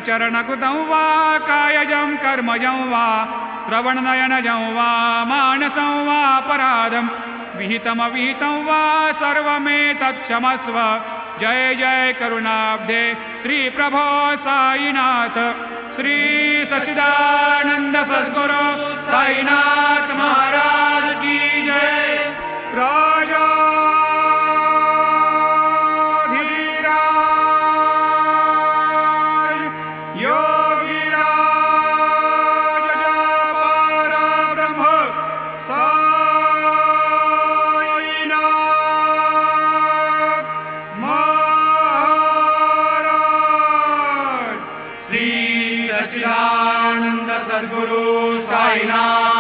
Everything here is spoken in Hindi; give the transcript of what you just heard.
चरणकृतं वा कायजं कर्मजं वा श्रवणनयनजं वा मानसं वा अपराधं विहितमविहितं वा सर्वमेतत्क्षमस्व। जय जय करुणाब्धे श्री प्रभो साईनाथ। श्री सच्चिदानंद सद्गुरु साईनाथ महाराज की जय। राजा सद्गुरु साईनाथ।